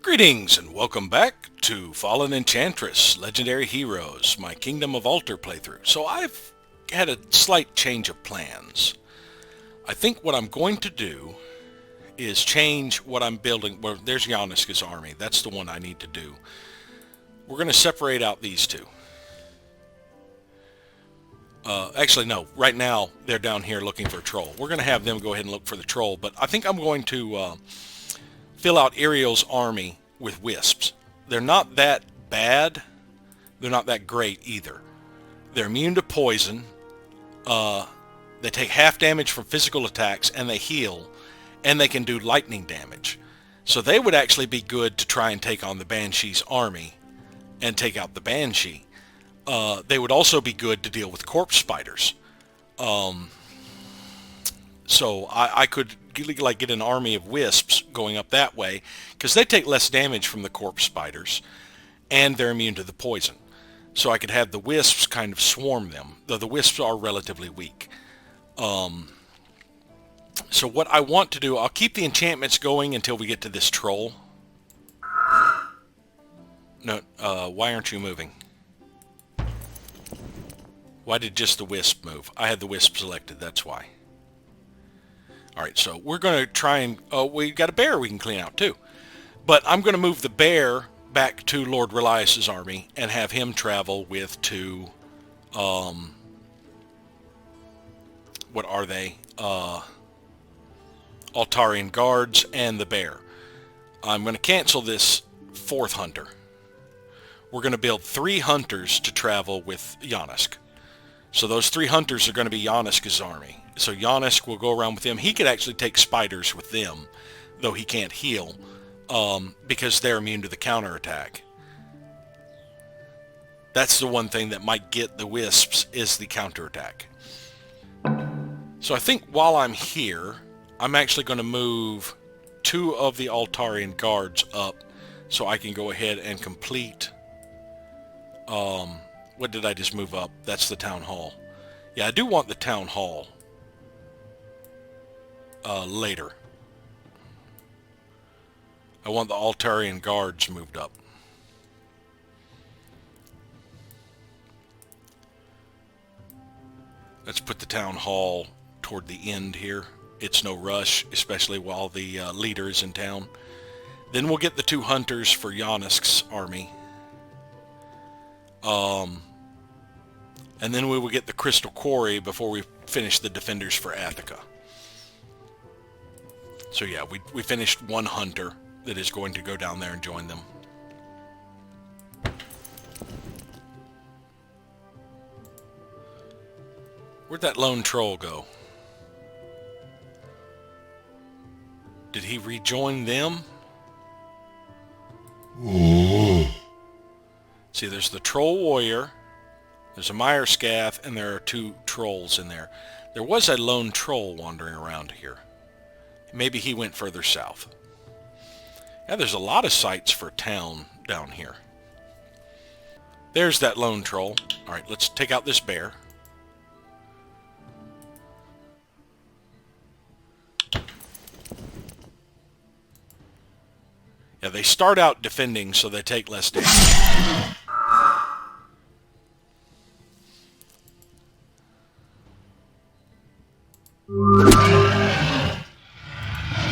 Greetings and welcome back to Fallen Enchantress, Legendary Heroes, my Kingdom of Altar playthrough. So I've had a slight change of plans. I think what I'm going to do is change what I'm building. Well, there's Yaniska's army. That's the one I need to do. We're going to separate out these two. Actually, no. Right now, they're down here looking for a troll. We're going to have them go ahead and look for the troll, but I think I'm going to fill out Ariel's army with wisps. They're not that bad. They're not that great either. They're immune to poison. They take half damage from physical attacks, and they heal, and they can do lightning damage. So they would actually be good to try and take on the Banshee's army and take out the Banshee. They would also be good to deal with corpse spiders. So I could get an army of wisps going up that way, because they take less damage from the corpse spiders, and they're immune to the poison. So I could have the wisps kind of swarm them, though the wisps are relatively weak. So what I want to do, I'll keep the enchantments going until we get to this troll. No, why aren't you moving? Why did just the wisp move? I had the wisp selected, that's why. Alright, so we're going to try and... Oh, we got a bear we can clean out too. But I'm going to move the bear back to Lord Relias's army and have him travel with two... what are they? Altarian guards and the bear. I'm going to cancel this fourth hunter. We're going to build 3 hunters to travel with Yanisk. So those 3 hunters are going to be Yaniska's army. So Yanisk will go around with them. He could actually take spiders with them, though he can't heal, because they're immune to the counterattack. That's the one thing that might get the wisps, is the counterattack. So I think while I'm here, I'm actually going to move 2 of the Altarian guards up so I can go ahead and complete... what did I just move up? That's the town hall. Yeah, I do want the town hall later. I want the Altarian guards moved up. Let's put the town hall toward the end here. It's no rush, especially while the leader is in town. Then we'll get the 2 hunters for Yanisk's army. And then we will get the Crystal Quarry before we finish the defenders for Attica. So yeah, we finished 1 hunter that is going to go down there and join them. Where'd that lone troll go? Did he rejoin them? See, there's the troll warrior, there's a Myerscath, and there are 2 trolls in there. There was a lone troll wandering around here. Maybe he went further south. Yeah, there's a lot of sites for town down here. There's that lone troll. Alright, let's take out this bear. Yeah, they start out defending, so they take less damage.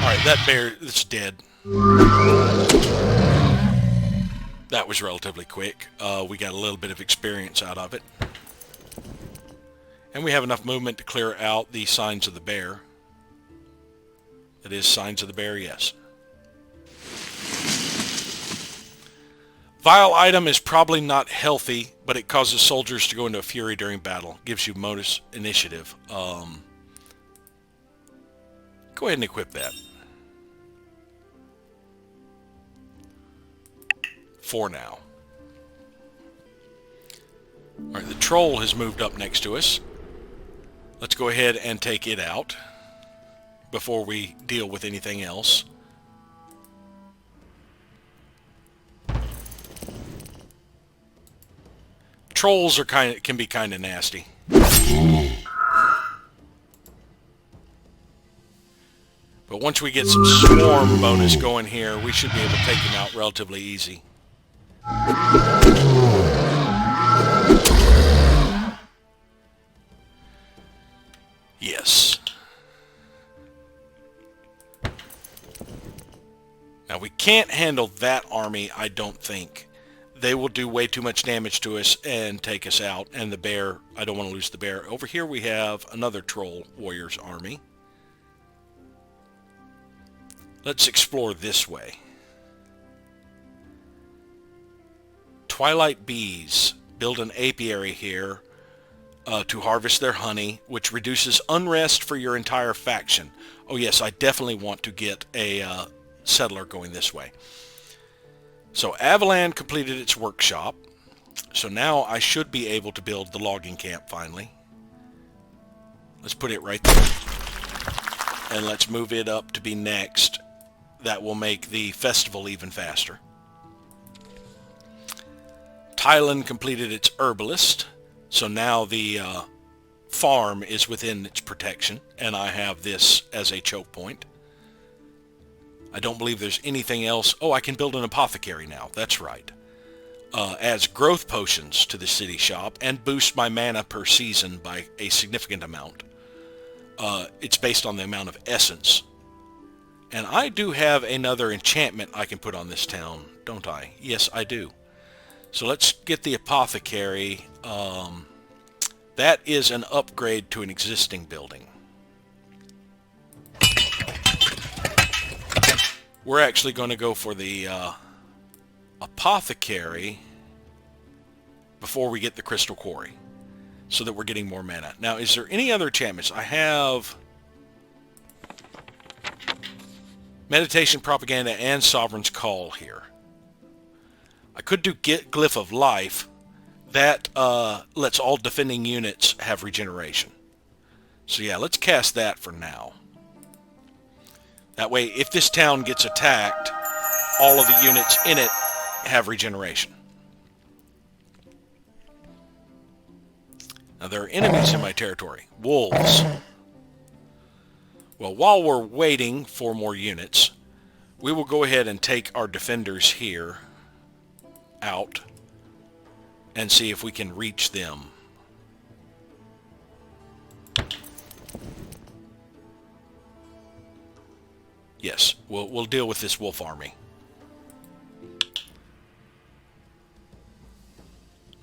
Alright, that bear is dead. That was relatively quick. We got a little bit of experience out of it. And we have enough movement to clear out the signs of the bear. That is signs of the bear, yes. Vile item is probably not healthy, but it causes soldiers to go into a fury during battle. Gives you bonus initiative. Go ahead and equip that. For now. Alright, the troll has moved up next to us. Let's go ahead and take it out before we deal with anything else. Trolls are can be kind of nasty. But But once we get some swarm bonus going here, we should be able to take him out relatively easy. Yes. Now we can't handle that army, I don't think. They will do way too much damage to us and take us out. And the bear, I don't want to lose the bear. Over here we have another troll warrior's army. Let's explore this way. Twilight bees build an apiary here to harvest their honey, which reduces unrest for your entire faction. Oh yes, I definitely want to get a settler going this way. So Avalan completed its workshop. So now I should be able to build the logging camp finally. Let's put it right there. And let's move it up to be next. That will make the festival even faster. Thailand completed its herbalist. So now the farm is within its protection. And I have this as a choke point. I don't believe there's anything else. Oh, I can build an apothecary now. That's right. Adds growth potions to the city shop and boosts my mana per season by a significant amount. It's based on the amount of essence. And I do have another enchantment I can put on this town, don't I? Yes, I do. So let's get the apothecary. That is an upgrade to an existing building. We're actually going to go for the apothecary before we get the crystal quarry, so that we're getting more mana. Now, is there any other enchantments? I have meditation, propaganda, and sovereign's call here. I could do get glyph of life. That lets all defending units have regeneration. So yeah, let's cast that for now. That way, if this town gets attacked, all of the units in it have regeneration. Now, there are enemies in my territory. Wolves. Well, while we're waiting for more units, we will go ahead and take our defenders here out and see if we can reach them. Yes, we'll deal with this wolf army.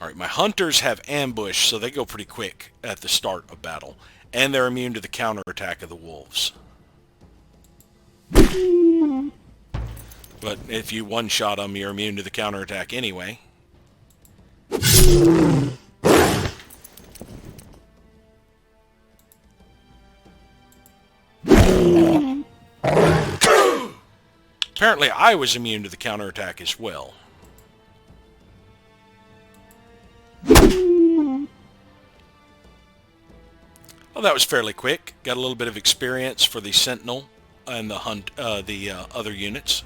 Alright, my hunters have ambush, so they go pretty quick at the start of battle. And they're immune to the counterattack of the wolves. But if you one-shot them, you're immune to the counterattack anyway. Apparently, I was immune to the counterattack as well. Well, that was fairly quick. Got a little bit of experience for the Sentinel and the other units.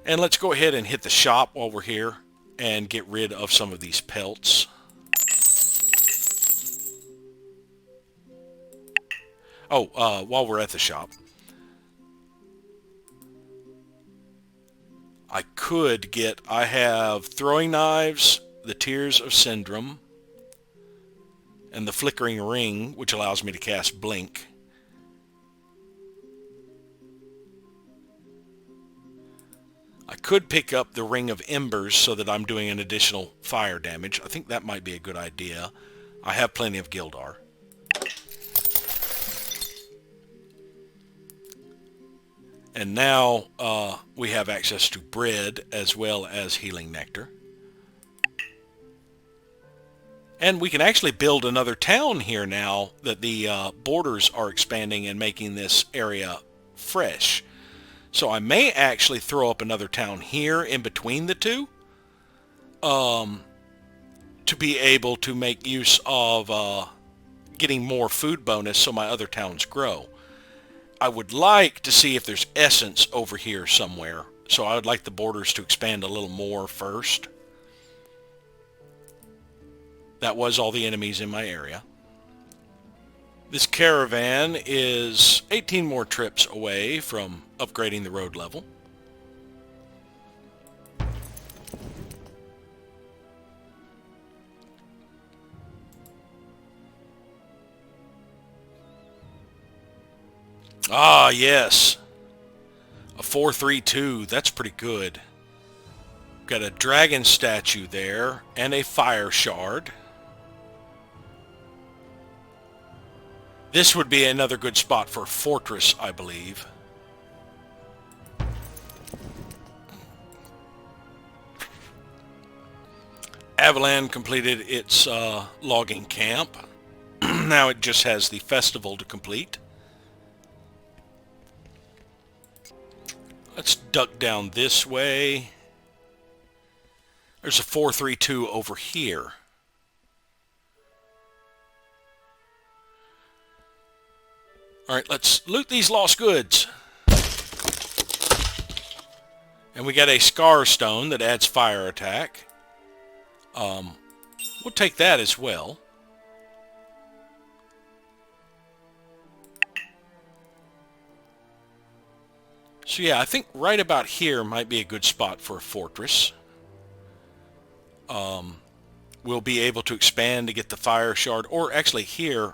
And let's go ahead and hit the shop while we're here and get rid of some of these pelts. Oh, while we're at the shop, I have throwing knives, the Tears of Syndrome, and the Flickering Ring, which allows me to cast Blink. I could pick up the Ring of Embers so that I'm doing an additional fire damage. I think that might be a good idea. I have plenty of Gildar. And now we have access to bread as well as healing nectar. And we can actually build another town here now that the borders are expanding and making this area fresh. So I may actually throw up another town here in between the two to be able to make use of getting more food bonus so my other towns grow. I would like to see if there's essence over here somewhere. So I would like the borders to expand a little more first. That was all the enemies in my area. This caravan is 18 more trips away from upgrading the road level. Ah, yes. A 432. That's pretty good. Got a dragon statue there and a fire shard. This would be another good spot for a fortress, I believe. Avalan completed its logging camp. Now it just has the festival to complete. Let's duck down this way. There's a 432 over here. Alright, let's loot these lost goods. And we got a Scar Stone that adds fire attack. We'll take that as well. So yeah, I think right about here might be a good spot for a fortress. We'll be able to expand to get the fire shard, or actually here,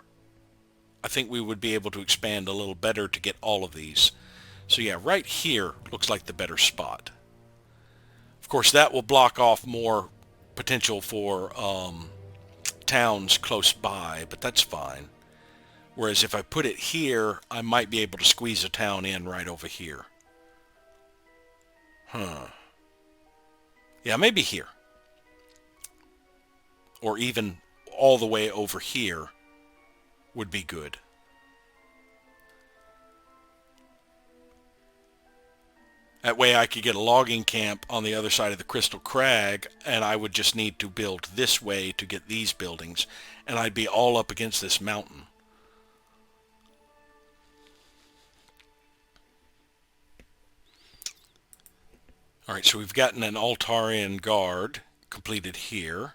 I think we would be able to expand a little better to get all of these. So yeah, right here looks like the better spot. Of course, that will block off more potential for towns close by, but that's fine. Whereas if I put it here, I might be able to squeeze a town in right over here. Yeah, maybe here. Or even all the way over here would be good. That way I could get a logging camp on the other side of the Crystal Crag, and I would just need to build this way to get these buildings, and I'd be all up against this mountain. Alright, so we've gotten an Altarian Guard completed here.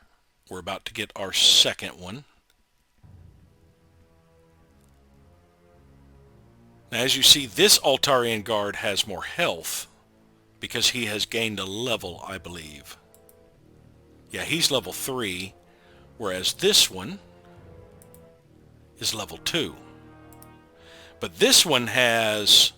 We're about to get our second one. Now, as you see, this Altarian Guard has more health because he has gained a level, I believe. Yeah, he's level 3, whereas this one is level 2. But this one has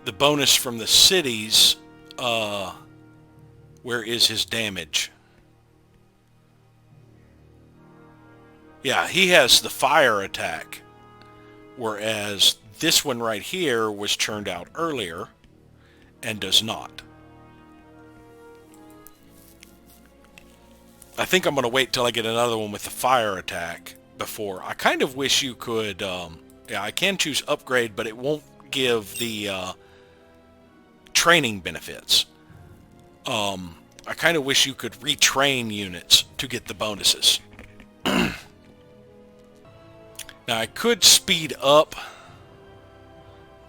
the bonus from the cities. Where is his damage? Yeah, he has the fire attack, whereas this one right here was churned out earlier and does not. I think I'm going to wait till I get another one with the fire attack before. I kind of wish you could, yeah, I can choose upgrade, but it won't give the training benefits. I kind of wish you could retrain units to get the bonuses. Now I could speed up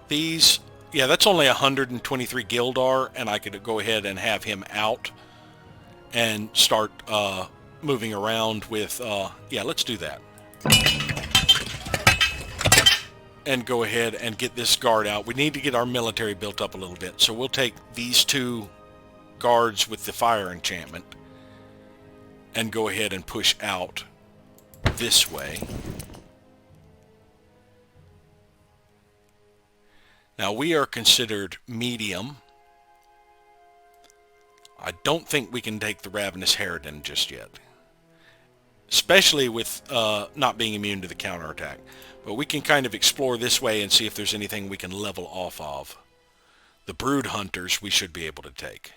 these. Yeah, that's only 123 Gildar, and I could go ahead and have him out and start moving around with, yeah, let's do that. And go ahead and get this guard out. We need to get our military built up a little bit, so we'll take these two guards with the fire enchantment and go ahead and push out this way. Now we are considered medium. I don't think we can take the Ravenous Harridan just yet, especially with not being immune to the counterattack. But we can kind of explore this way and see if there's anything we can level off of. The Brood Hunters we should be able to take.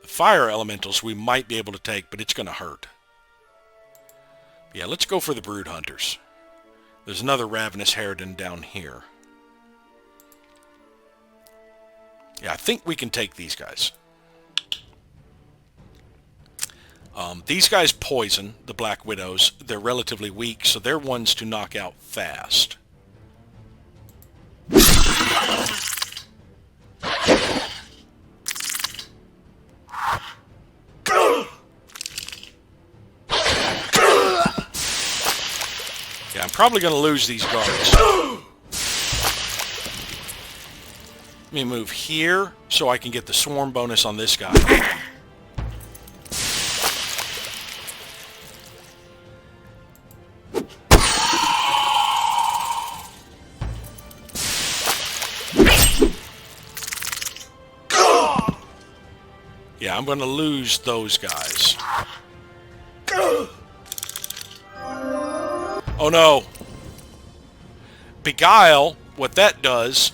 The Fire Elementals we might be able to take, but it's going to hurt. Yeah, let's go for the Brood Hunters. There's another Ravenous Harridan down here. Yeah, I think we can take these guys. These guys poison the Black Widows. They're relatively weak, so they're ones to knock out fast. I'm probably going to lose these guards. Let me move here so I can get the swarm bonus on this guy. Yeah, I'm going to lose those guys. Oh no. Beguile, what that does,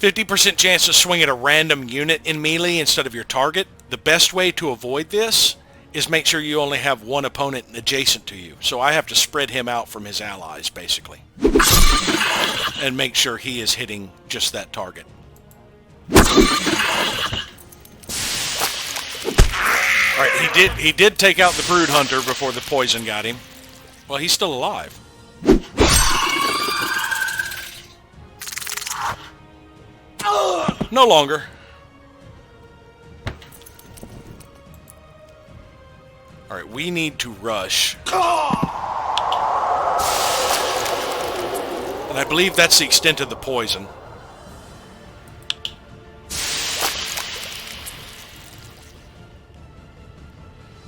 50% chance to swing at a random unit in melee instead of your target. The best way to avoid this is make sure you only have one opponent adjacent to you. So I have to spread him out from his allies, basically. And make sure he is hitting just that target. Alright, he did take out the Brood Hunter before the poison got him. Well, he's still alive. No longer. Alright, we need to rush. And I believe that's the extent of the poison.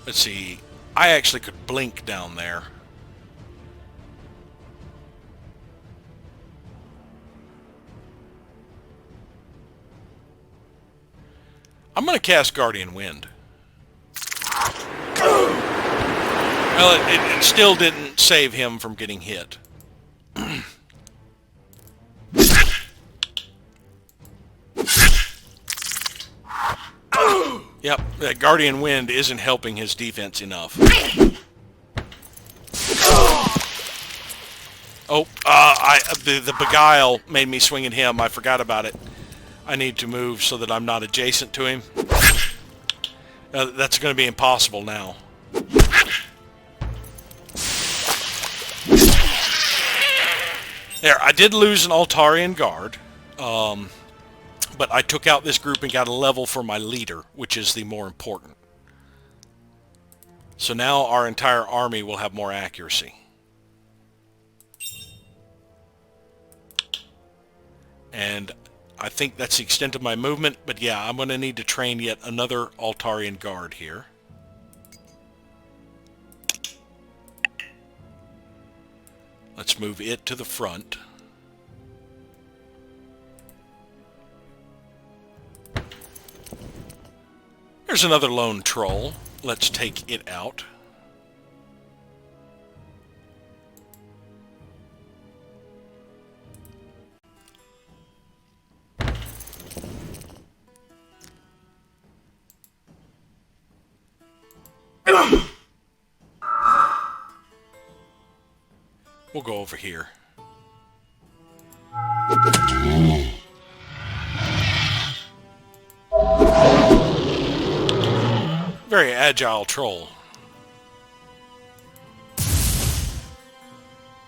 Let's see. I actually could blink down there. I'm going to cast Guardian Wind. Well, it still didn't save him from getting hit. Yep, that Guardian Wind isn't helping his defense enough. Oh, the Beguile made me swing at him. I forgot about it. I need to move so that I'm not adjacent to him. That's going to be impossible now. There, I did lose an Altarian guard. But I took out this group and got a level for my leader, which is the more important. So now our entire army will have more accuracy. And I think that's the extent of my movement, but yeah, I'm going to need to train yet another Altarian guard here. Let's move it to the front. There's another lone troll. Let's take it out. We'll go over here. Very agile troll.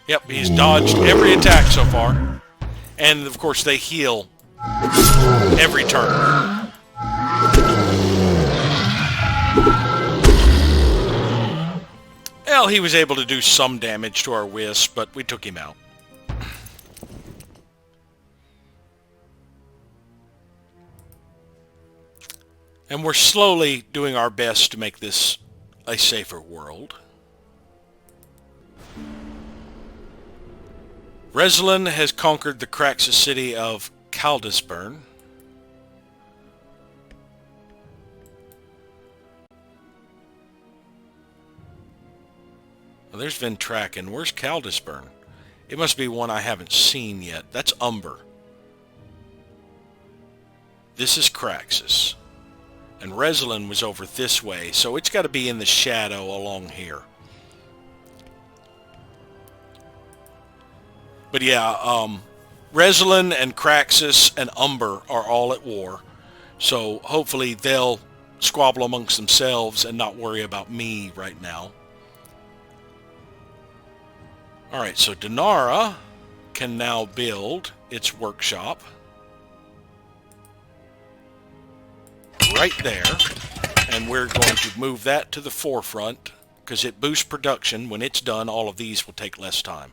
Yep, he's dodged every attack so far. And, of course, they heal every turn. Well, he was able to do some damage to our wisp, but we took him out. And we're slowly doing our best to make this a safer world. Reslin has conquered the Craxus city of Caldisburn. Well, there's Ventraken. Where's Caldisburn? It must be one I haven't seen yet. That's Umber. This is Craxus. And Reslin was over this way, so it's got to be in the shadow along here. But yeah, Reslin and Craxus and Umber are all at war. So hopefully they'll squabble amongst themselves and not worry about me right now. Alright, so Dinara can now build its workshop. Right there. And we're going to move that to the forefront because it boosts production. When it's done, all of these will take less time.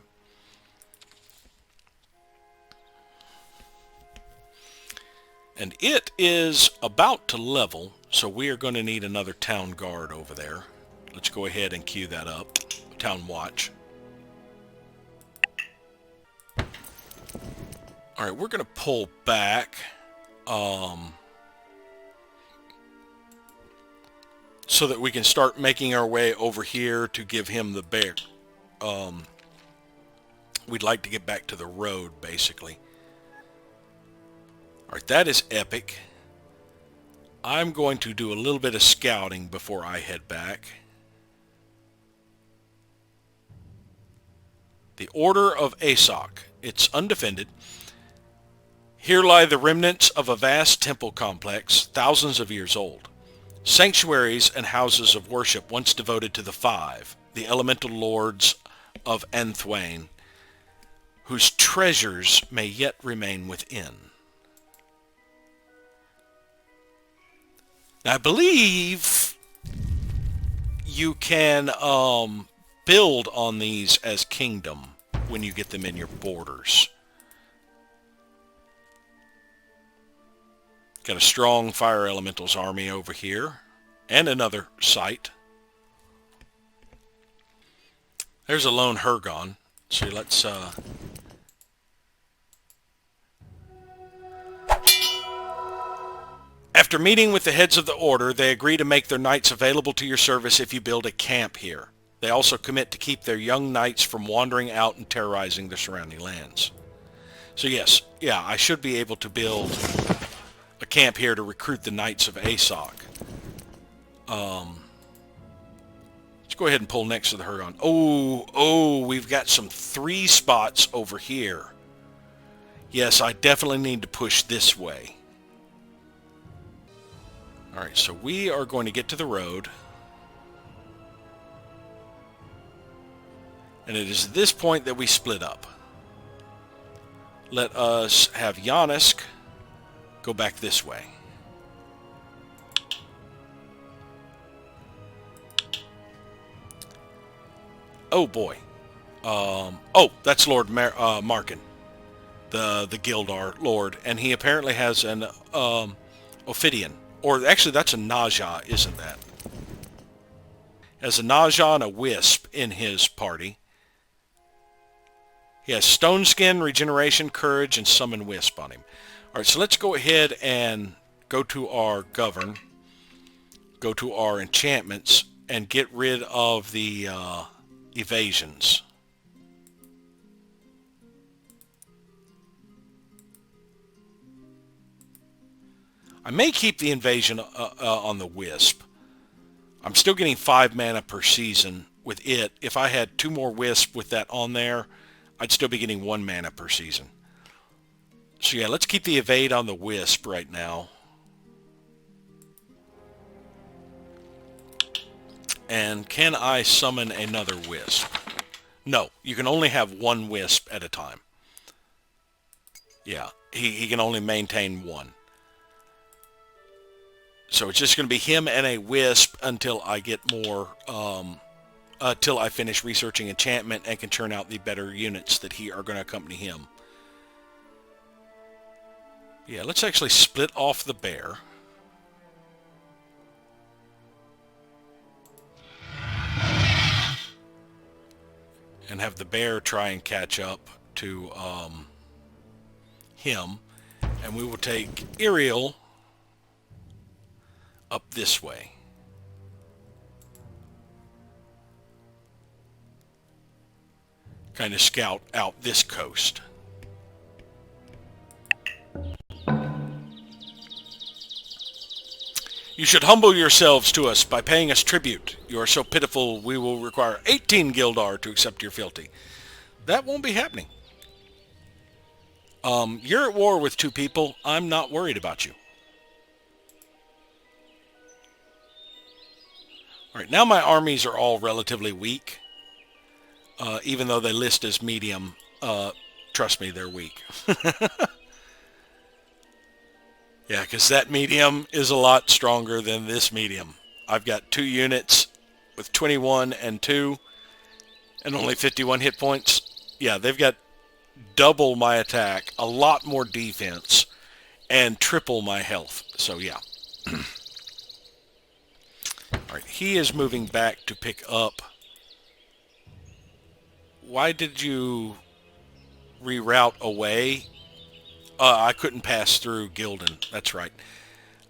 And it is about to level, so we are going to need another town guard over there. Let's go ahead and queue that up. Town watch. Alright, we're going to pull back so that we can start making our way over here to give him the bear. We'd like to get back to the road, basically. Alright, that is epic. I'm going to do a little bit of scouting before I head back. The Order of Asok. It's undefended. Here lie the remnants of a vast temple complex, thousands of years old. Sanctuaries and houses of worship once devoted to the Five, the elemental lords of Anthwain, whose treasures may yet remain within. Now, I believe you can build on these as kingdom when you get them in your borders. Got a strong fire elementals army over here, and another site. There's a lone Hergon. So let's After meeting with the heads of the order, they agree to make their knights available to your service if you build a camp here. They also commit to keep their young knights from wandering out and terrorizing the surrounding lands. So yes, I should be able to build a camp here to recruit the Knights of Asok. Let's go ahead and pull next to the Hergon. Oh, we've got some 3 spots over here. Yes, I definitely need to push this way. Alright, so we are going to get to the road. And it is at this point that we split up. Let us have Yanisk go back this way. Oh boy. That's Lord Markin, the Gildar Lord, and he apparently has an Ophidian. Or actually that's a Naja, isn't that? Has a Naja and a Wisp in his party. He has Stone Skin, Regeneration, Courage, and Summon Wisp on him. Alright, so let's go ahead and go to our Govern, go to our enchantments, and get rid of the evasions. I may keep the invasion on the Wisp. I'm still getting 5 mana per season with it. If I had 2 more Wisp with that on there, I'd still be getting 1 mana per season. So yeah, let's keep the evade on the Wisp right now. And can I summon another Wisp? No, you can only have 1 Wisp at a time. Yeah, he can only maintain 1. So it's just going to be him and a Wisp until I get more, until I finish researching enchantment and can turn out the better units that are going to accompany him. Yeah, let's actually split off the bear. And have the bear try and catch up to him. And we will take Iriel up this way. Kind of scout out this coast. You should humble yourselves to us by paying us tribute. You are so pitiful we will require 18 Gildar to accept your fealty. That won't be happening. You're at war with 2 people. I'm not worried about you. Alright, now my armies are all relatively weak. Even though they list as medium, trust me, they're weak. Yeah, because that medium is a lot stronger than this medium. I've got 2 units with 21 and 2 and only 51 hit points. Yeah, they've got double my attack, a lot more defense, and triple my health. So yeah. Alright, he is moving back to pick up. Why did you reroute away? I couldn't pass through Gildan. That's right.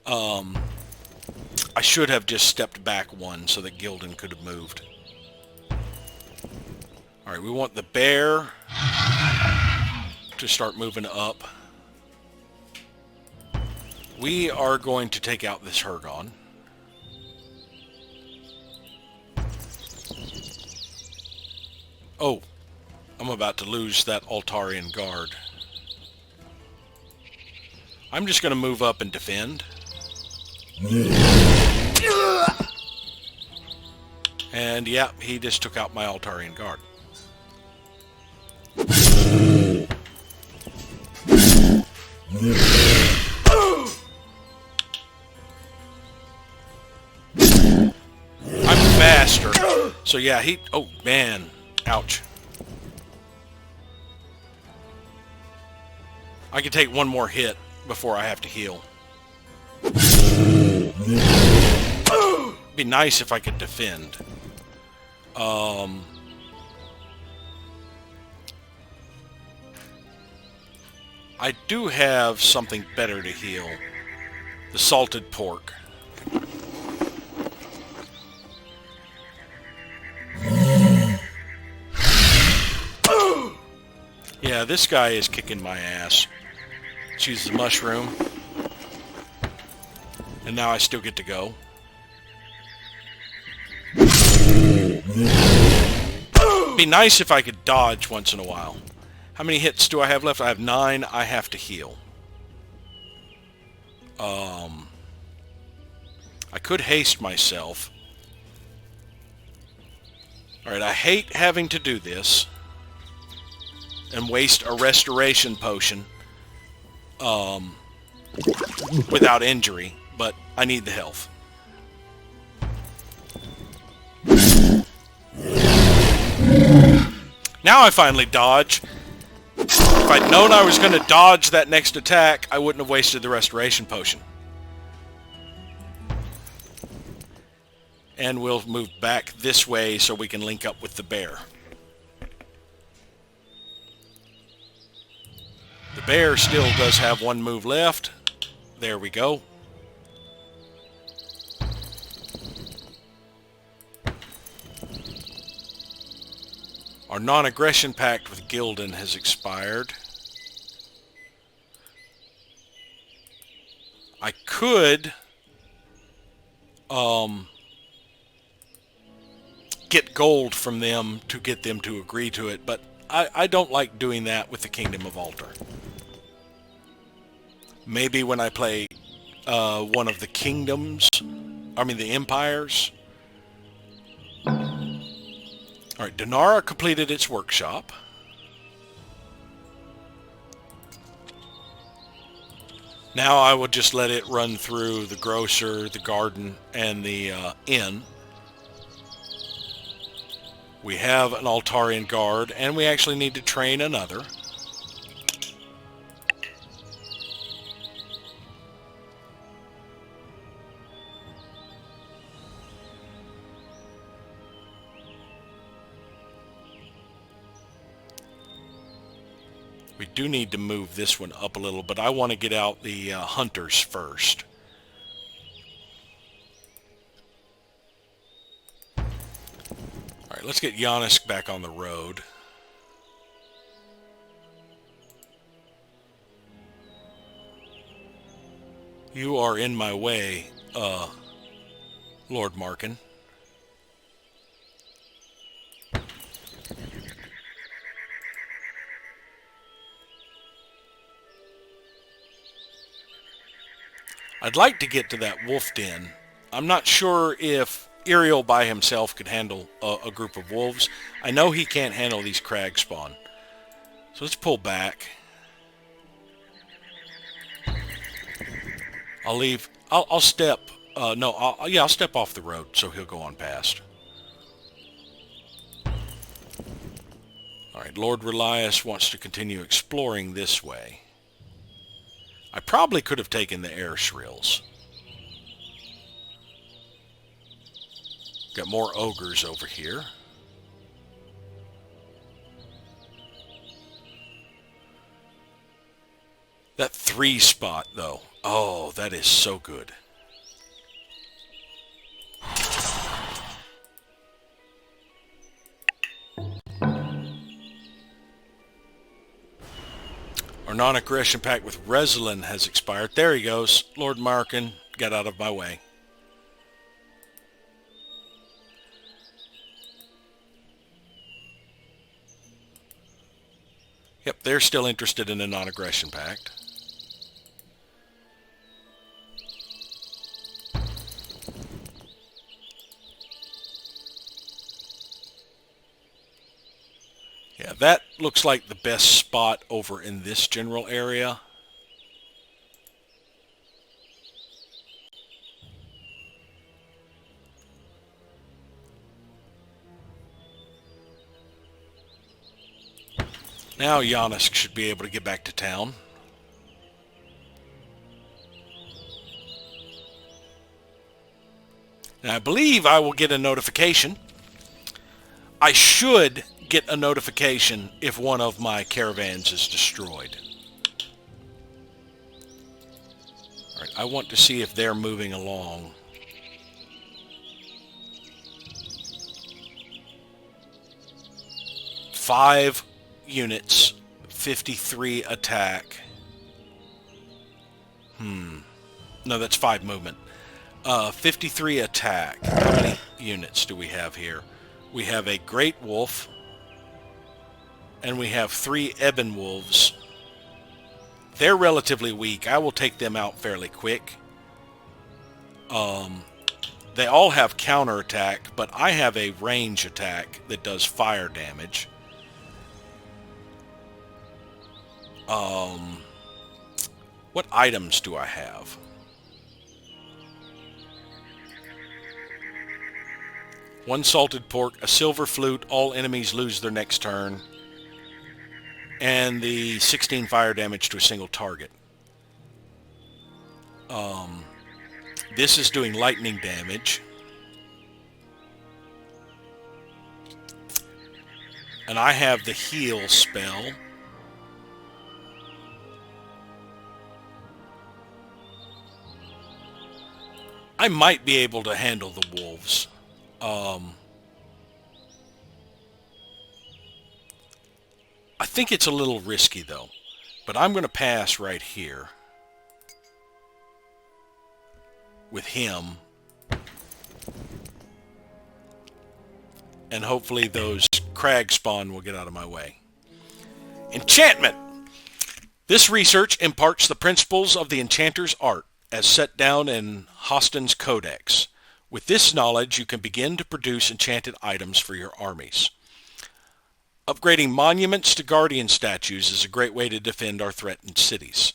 I should have just stepped back one so that Gildan could have moved. Alright, we want the bear to start moving up. We are going to take out this Hergon. Oh, I'm about to lose that Altarian guard. I'm just going to move up and defend. And yeah, he just took out my Altarian guard. I'm faster. So yeah, he... Oh, man. Ouch. I can take one more hit before I have to heal. It'd be nice if I could defend. I do have something better to heal. The salted pork. Yeah, this guy is kicking my ass. Let's use the mushroom. And now I still get to go. It'd be nice if I could dodge once in a while. How many hits do I have left? I have 9. I have to heal. I could haste myself. Alright, I hate having to do this and waste a restoration potion without injury, but I need the health. Now I finally dodge. If I'd known I was going to dodge that next attack, I wouldn't have wasted the restoration potion. And we'll move back this way so we can link up with the bear. The bear still does have one move left. There we go. Our non-aggression pact with Gildan has expired. I could get gold from them to get them to agree to it, but I don't like doing that with the Kingdom of Altar. Maybe when I play one of the kingdoms, the empires. Alright, Dinara completed its workshop. Now I will just let it run through the grocer, the garden, and the inn. We have an Altarian guard, and we actually need to train another. We do need to move this one up a little, but I want to get out the hunters first. Alright, let's get Giannis back on the road. You are in my way, Lord Markin. I'd like to get to that wolf den. I'm not sure if Iriel by himself could handle a group of wolves. I know he can't handle these crag spawn. So let's pull back. I'll leave. I'll step. I'll step off the road so he'll go on past. All right, Lord Relias wants to continue exploring this way. I probably could have taken the air shrills. Got more ogres over here. That 3 spot, though. Oh, that is so good. Our non-aggression pact with Reslin has expired. There he goes. Lord Markin, got out of my way. Yep, they're still interested in a non-aggression pact. Yeah, that looks like the best spot over in this general area. Now Giannis should be able to get back to town. Now I believe I will get a notification. I should get a notification if one of my caravans is destroyed. All right, I want to see if they're moving along. Five units, 53 attack. No, that's 5 movement. 53 attack. How many units do we have here? We have a Great Wolf, and we have 3 Ebon Wolves. They're relatively weak. I will take them out fairly quick. They all have counterattack, but I have a range attack that does fire damage. What items do I have? One salted pork, a silver flute, all enemies lose their next turn, and the 16 fire damage to a single target. This is doing lightning damage. And I have the heal spell. I might be able to handle the wolves. I think it's a little risky, though. But I'm going to pass right here with him. And hopefully those crag spawn will get out of my way. Enchantment! This research imparts the principles of the enchanter's art as set down in Hostin's Codex. With this knowledge, you can begin to produce enchanted items for your armies. Upgrading monuments to guardian statues is a great way to defend our threatened cities.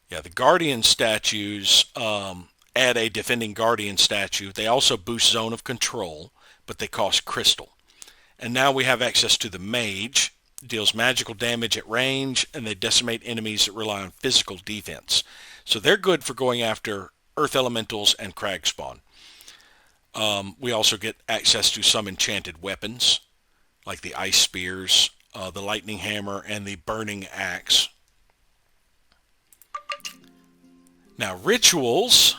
Yeah, the guardian statues add a defending guardian statue. They also boost zone of control, but they cost crystal. And now we have access to the mage. Deals magical damage at range, and they decimate enemies that rely on physical defense. So they're good for going after earth elementals and crag spawn. We also get access to some enchanted weapons, like the ice spears, the lightning hammer, and the burning axe. Now, rituals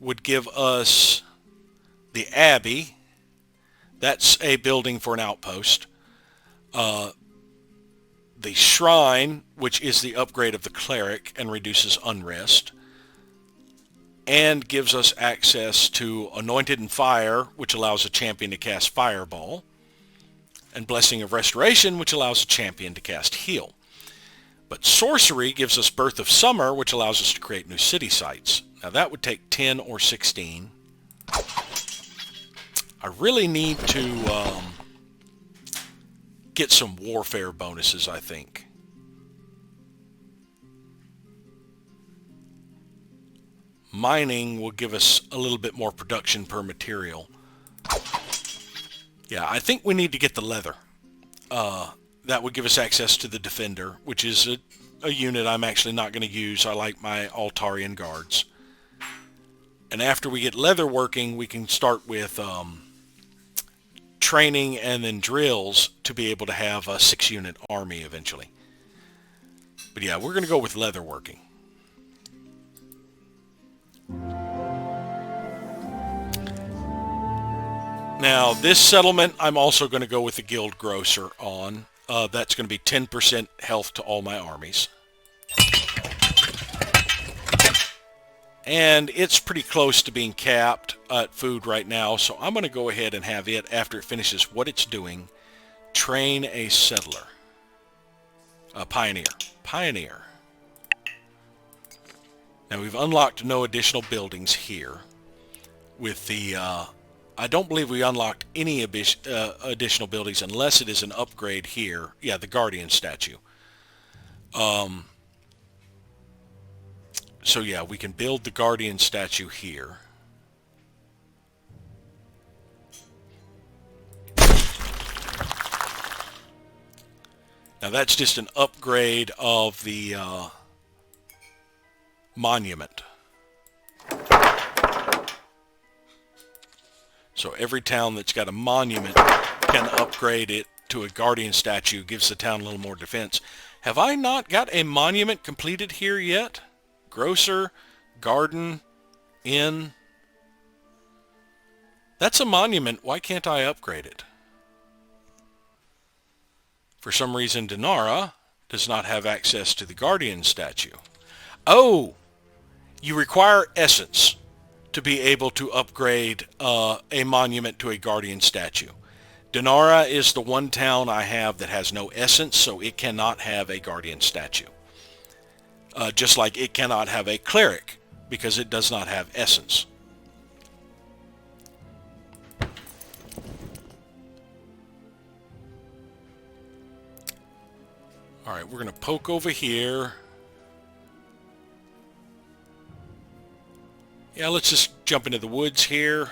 would give us the abbey. That's a building for an outpost. The shrine, which is the upgrade of the cleric and reduces unrest, and gives us access to Anointed in Fire, which allows a champion to cast Fireball, and Blessing of Restoration, which allows a champion to cast Heal. But sorcery gives us Birth of Summer, which allows us to create new city sites. Now that would take 10 or 16. I really need to get some warfare bonuses, I think. Mining will give us a little bit more production per material. Yeah, I think we need to get the leather. That would give us access to the Defender, which is a unit I'm actually not going to use. I like my Altarian guards. And after we get leather working, we can start with training and then drills to be able to have a 6-unit army eventually. But yeah, we're going to go with leather working. Now, this settlement, I'm also going to go with the Guild Grocer on. That's going to be 10% health to all my armies. And it's pretty close to being capped at food right now, so I'm going to go ahead and have it, after it finishes what it's doing, train a settler. A pioneer. Pioneer. Now, we've unlocked no additional buildings here. With the, I don't believe we unlocked any additional buildings unless it is an upgrade here. Yeah, the Guardian statue. So yeah, we can build the Guardian statue here. Now that's just an upgrade of the monument. So every town that's got a monument can upgrade it to a Guardian statue, gives the town a little more defense. Have I not got a monument completed here yet? Grocer, garden, inn. That's a monument. Why can't I upgrade it? For some reason, Dinara does not have access to the Guardian statue. Oh, you require essence to be able to upgrade a monument to a Guardian statue. Dinara is the one town I have that has no essence, so it cannot have a Guardian statue. Just like it cannot have a cleric, because it does not have essence. Alright, we're going to poke over here. Yeah, let's just jump into the woods here.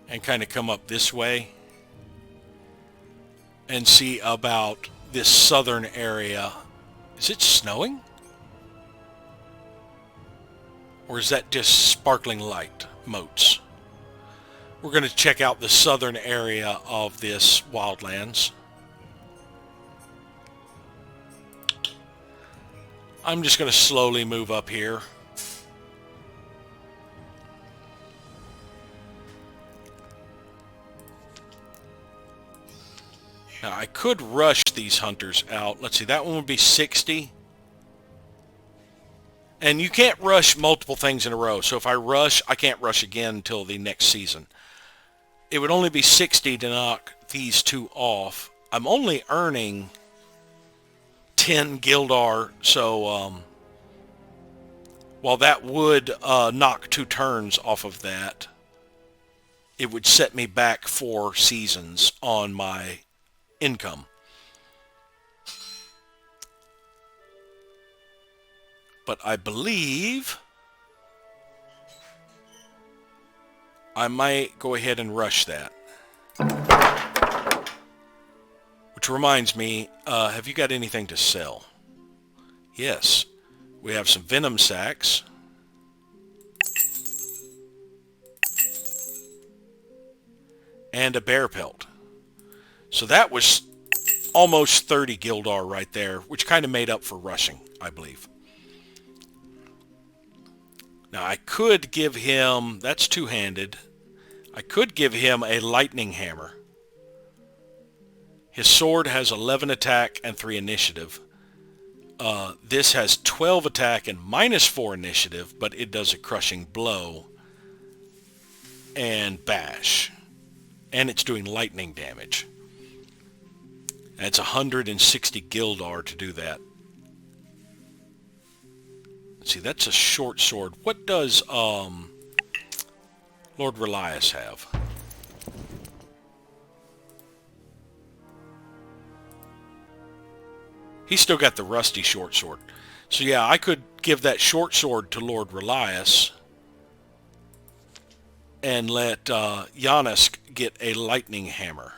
And kind of come up this way. And see about this southern area. Is it snowing? Or is that just sparkling light motes? We're going to check out the southern area of this wildlands. I'm just going to slowly move up here. Now, I could rush these hunters out. Let's see, that one would be 60. And you can't rush multiple things in a row. So if I rush, I can't rush again until the next season. It would only be 60 to knock these two off. I'm only earning 10 Gildar, so while that would knock 2 turns off of that, it would set me back 4 seasons on my income. But I believe I might go ahead and rush that. Which reminds me, have you got anything to sell? Yes. We have some venom sacks. And a bear pelt. So that was almost 30 Gildar right there, which kind of made up for rushing, I believe. Now I could give him, that's two-handed, I could give him a lightning hammer. His sword has 11 attack and 3 initiative. This has 12 attack and -4 initiative, but it does a crushing blow and bash. And it's doing lightning damage. And it's 160 Gildar to do that. Let's see, that's a short sword. What does Lord Relias have? He's still got the rusty short sword. So yeah, I could give that short sword to Lord Relias and let Giannis get a lightning hammer.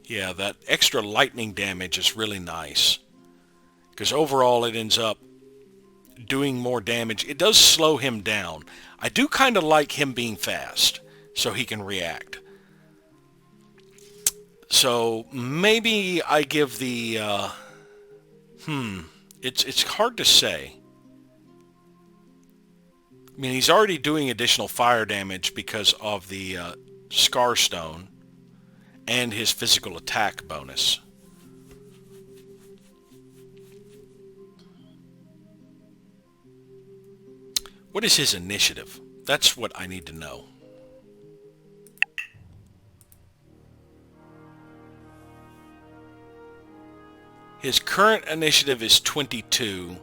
Yeah, that extra lightning damage is really nice. Because overall it ends up doing more damage. It does slow him down. I do kind of like him being fast so he can react. So maybe I give the... It's hard to say. I mean, he's already doing additional fire damage because of the Scar Stone and his physical attack bonus. What is his initiative? That's what I need to know. His current initiative is 22.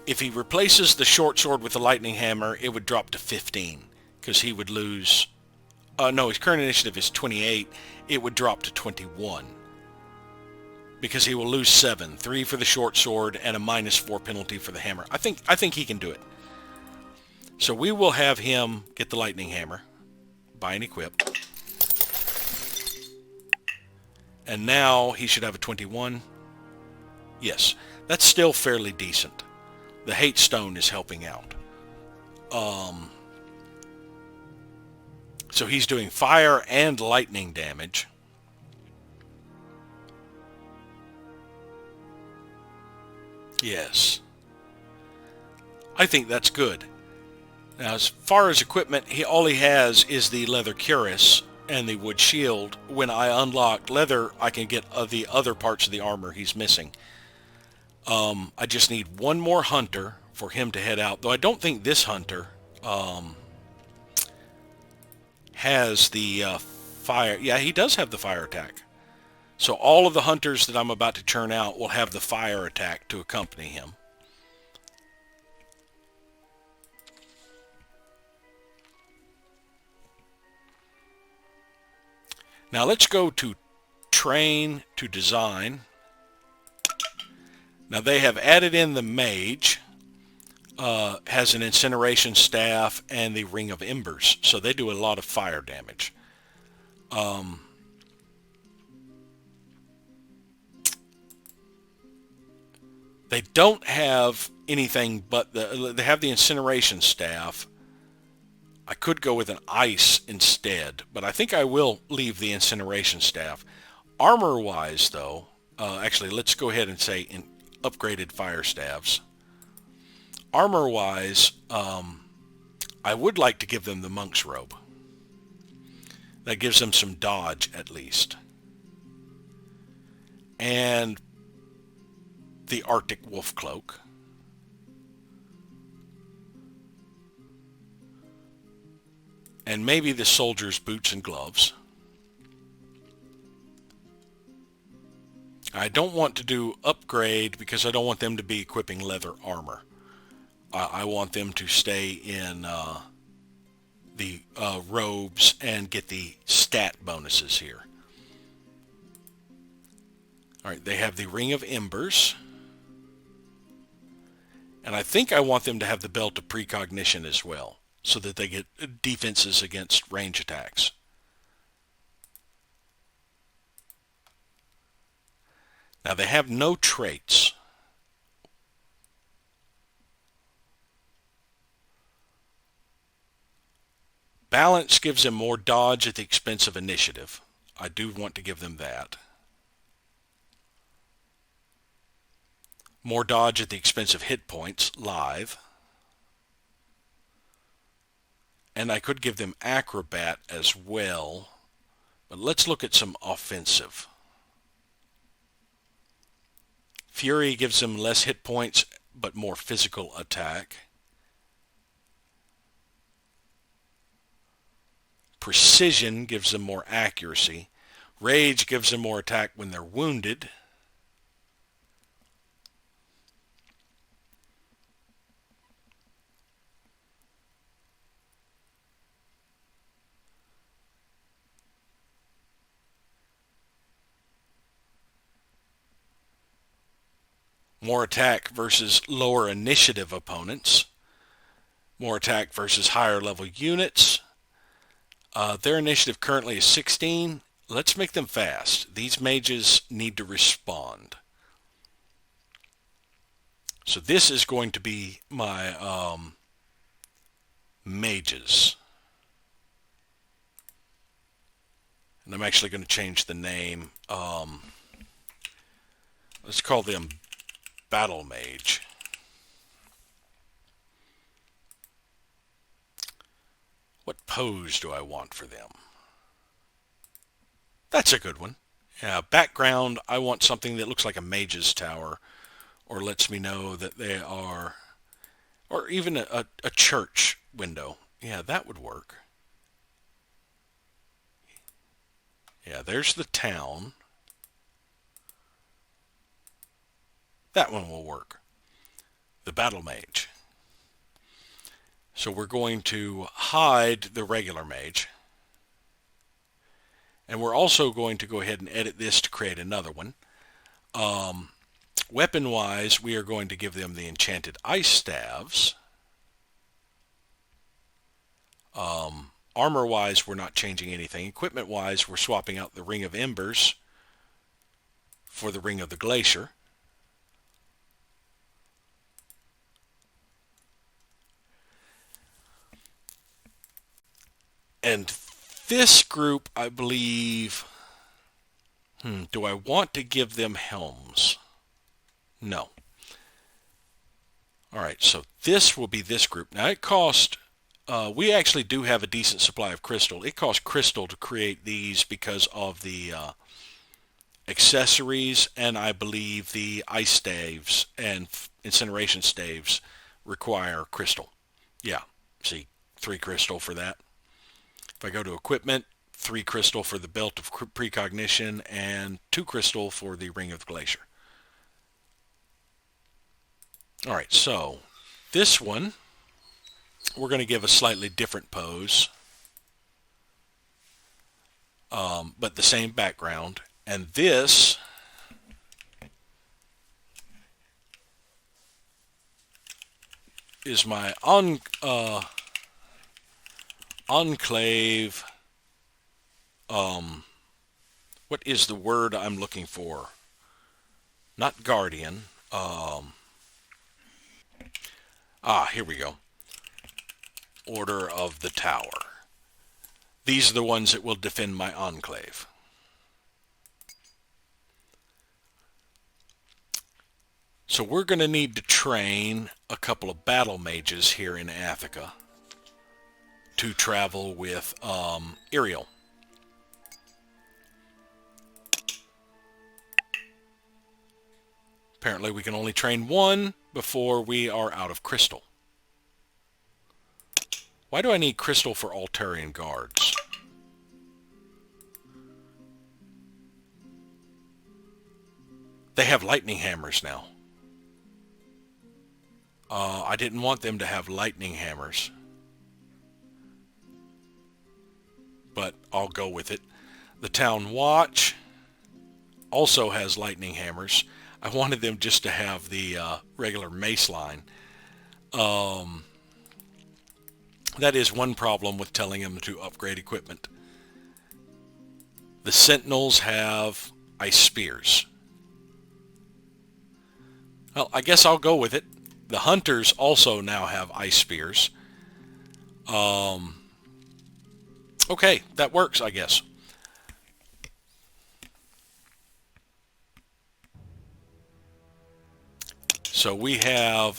If he replaces the short sword with the lightning hammer, it would drop to 15, because he would lose... no, his current initiative is 28. It would drop to 21, because he will lose 7. 3 for the short sword and a -4 penalty for the hammer. I think he can do it. So we will have him get the lightning hammer, buy and equip. And now he should have a 21. Yes, that's still fairly decent. The hate stone is helping out. So he's doing fire and lightning damage. Yes. I think that's good. Now, as far as equipment, all he has is the leather cuirass and the wood shield. When I unlock leather, I can get the other parts of the armor he's missing. I just need one more hunter for him to head out, though I don't think this hunter has the fire. Yeah, he does have the fire attack. So all of the hunters that I'm about to churn out will have the fire attack to accompany him. Now let's go to train to design. Now they have added in the mage, has an incineration staff and the ring of embers, so they do a lot of fire damage. They don't have anything but they have the incineration staff. I could go with an ice instead, but I think I will leave the incineration staff. Armor-wise, though, actually, let's go ahead and say in upgraded fire staffs. Armor-wise, I would like to give them the monk's robe. That gives them some dodge, at least. And the Arctic wolf cloak. And maybe the soldier's boots and gloves. I don't want to do upgrade because I don't want them to be equipping leather armor. I want them to stay in the robes and get the stat bonuses here. All right, they have the Ring of Embers. And I think I want them to have the Belt of Precognition as well, so that they get defenses against range attacks. Now they have no traits. Balance gives them more dodge at the expense of initiative. I do want to give them that. More dodge at the expense of hit points, live. And I could give them acrobat as well. But let's look at some offensive. Fury gives them less hit points, but more physical attack. Precision gives them more accuracy. Rage gives them more attack when they're wounded. More attack versus lower initiative opponents. More attack versus higher level units. Their initiative currently is 16. let's make them fast. These mages need to respond. So this is going to be my mages. And I'm actually going to change the name. Let's call them Battle Mage. What pose do I want for them? That's a good one. Yeah, background, I want something that looks like a mage's tower, or lets me know that they are, or even a church window. Yeah, that would work. Yeah, there's the town. That one will work. The battle mage. So we're going to hide the regular mage. And we're also going to go ahead and edit this to create another one. Weapon-wise, we are going to give them the enchanted ice staves. Armor-wise, we're not changing anything. Equipment-wise, we're swapping out the Ring of Embers for the Ring of the Glacier. And this group, I believe, do I want to give them helms? No. All right, so this will be this group. Now it cost, we actually do have a decent supply of crystal. It costs crystal to create these because of the accessories, and I believe the ice staves and incineration staves require crystal. Yeah, see, 3 crystal for that. If I go to equipment, 3 crystal for the belt of precognition and 2 crystal for the ring of the glacier. All right, so this one, we're going to give a slightly different pose, but the same background. And this is my enclave. What is the word I'm looking for? Not guardian. Here we go. Order of the Tower. These are the ones that will defend my enclave. So we're going to need to train a couple of battle mages here in Athica to travel with Ariel. Apparently we can only train one before we are out of crystal. Why do I need crystal for Altarian guards? They have lightning hammers now. I didn't want them to have lightning hammers, but I'll go with it. The Town Watch also has lightning hammers. I wanted them just to have the regular mace line. That is one problem with telling them to upgrade equipment. The Sentinels have ice spears. Well, I guess I'll go with it. The Hunters also now have ice spears. Okay, that works, I guess. So we have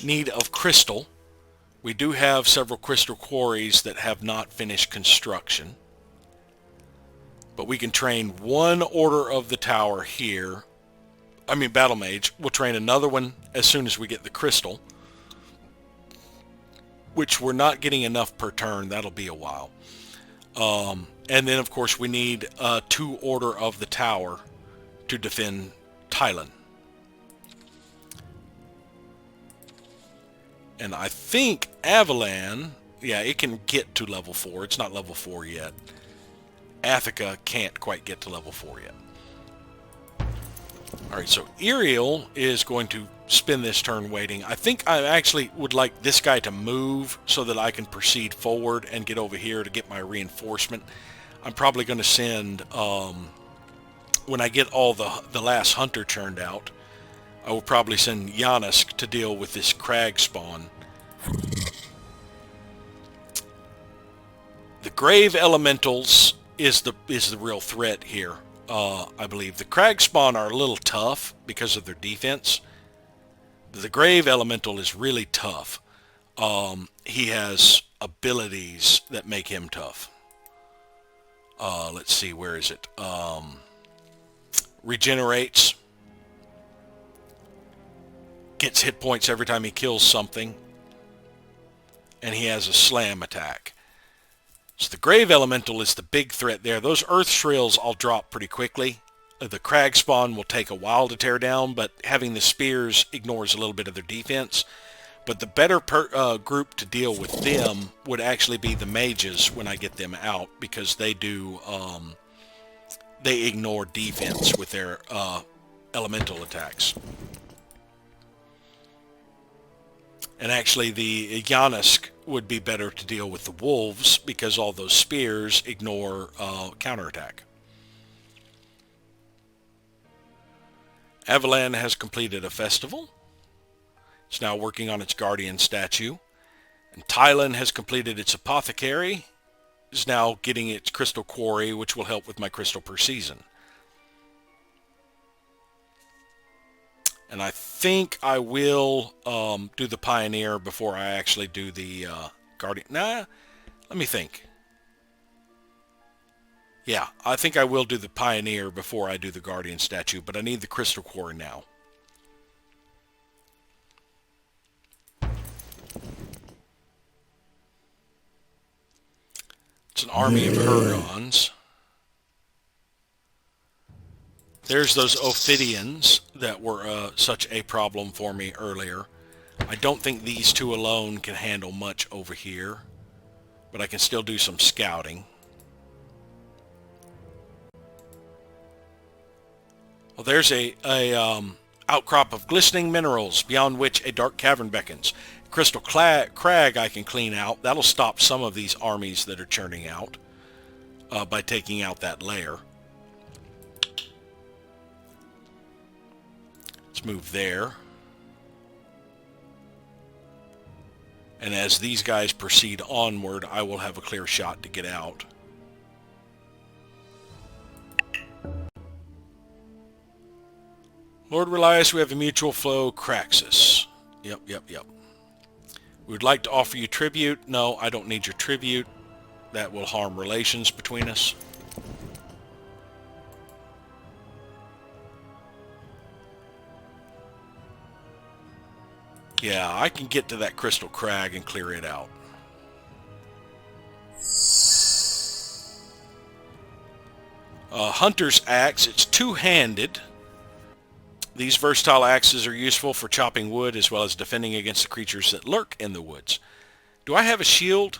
need of crystal. We do have several crystal quarries that have not finished construction. But we can train one Order of the Tower here. Battle Mage. We'll train another one as soon as we get the crystal, which we're not getting enough per turn. That'll be a while. And then, of course, we need 2 Order of the Tower to defend Thailand. And I think Avalon, yeah, it can get to level 4. It's not level 4 yet. Athica can't quite get to level 4 yet. Alright, so Ariel is going to spend this turn waiting. I think I actually would like this guy to move so that I can proceed forward and get over here to get my reinforcement. I'm probably going to send, when I get all the last hunter churned out, I will probably send Giannis to deal with this crag spawn. The grave elementals is the real threat here. I believe the crag spawn are a little tough because of their defense. The grave elemental is really tough. He has abilities that make him tough. Let's see, where is it? Regenerates. Gets hit points every time he kills something. And he has a slam attack. So the grave elemental is the big threat there. Those earth shrills I'll drop pretty quickly. The crag spawn will take a while to tear down, but having the spears ignores a little bit of their defense. But the better group to deal with them would actually be the mages when I get them out, because they do, they ignore defense with their elemental attacks. And actually the Yanisk would be better to deal with the wolves, because all those spears ignore counterattack. Avalan has completed a festival. It's now working on its guardian statue. And Thailand has completed its apothecary. Is now getting its crystal quarry, which will help with my crystal per season. And I think I will do the pioneer before I actually do the guardian. Nah, let me think. Yeah, I think I will do the pioneer before I do the guardian statue, but I need the crystal quarry now. It's an army of Hurgons. There's those Ophidians that were such a problem for me earlier. I don't think these two alone can handle much over here, but I can still do some scouting. Well, there's a outcrop of glistening minerals beyond which a dark cavern beckons. Crystal crag I can clean out. That'll stop some of these armies that are churning out by taking out that layer. Let's move there. And as these guys proceed onward, I will have a clear shot to get out. Lord Relias, we have a mutual flow. Craxus. Yep. We would like to offer you tribute. No, I don't need your tribute. That will harm relations between us. Yeah, I can get to that crystal crag and clear it out. Hunter's axe. It's two-handed. These versatile axes are useful for chopping wood as well as defending against the creatures that lurk in the woods. Do I have a shield?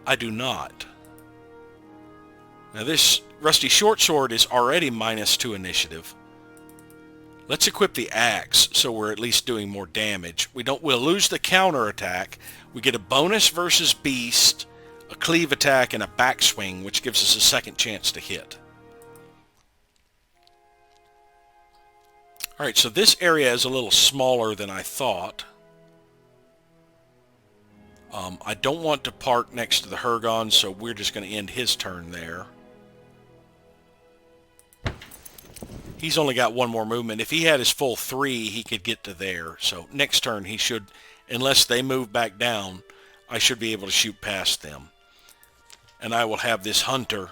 I do not. Now this rusty short sword is already -2 initiative. Let's equip the axe so we're at least doing more damage. We'll lose the counterattack. We get a bonus versus beast, a cleave attack, and a backswing, which gives us a second chance to hit. Alright, so this area is a little smaller than I thought. I don't want to park next to the Hurgon, so we're just going to end his turn there. He's only got one more movement. If he had his full 3, he could get to there. So next turn he should, unless they move back down, I should be able to shoot past them. And I will have this hunter